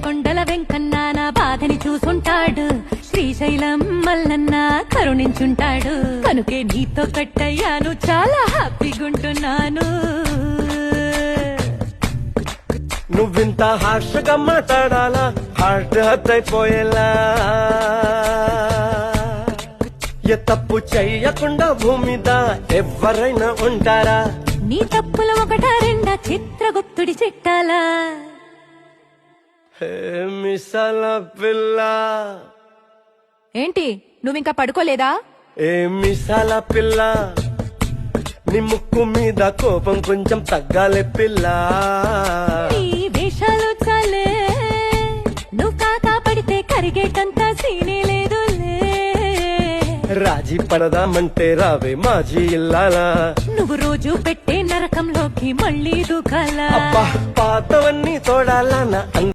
కొండల వెంకన్న నా బాధని చూసుంటాడు, శ్రీశైలం మల్లన్న కరుణించుంటాడు. కనుకే నీతో కట్టయ్యాను, చాలా హ్యాపీగుంటున్నాను. నువ్వింత హార్షగా మాట్లాడాలా, హార్ట్ హర్ట్ అయిపోయేలా. ఏ తప్పు చెయ్యకుండా భూమిద ఎవరైనా ఉంటారా? నీ తప్పులు ఒకటా రెండా చిత్రగుప్తుడి చిట్టాలా? హే మిసాల పిల్ల, ఏంటి నువ్వింకా పడుకోలేదా? ఏ మిసాల పిల్ల, నీ ముక్కు మీద కోపం కొంచెం తగ్గాలే పిల్ల. నీ వేషాలు చాలే, నువ్వు కాకా పడితే కరిగేటంత సీనే లేదులే. రాజీ పడదామంటే రావే మాజీ ఇల్లాలా. నువ్వు రోజు పెట్టే నరకంలోకి మళ్ళీ దూకాలా? అబ్బా పాతవన్నీ తోడాలా నా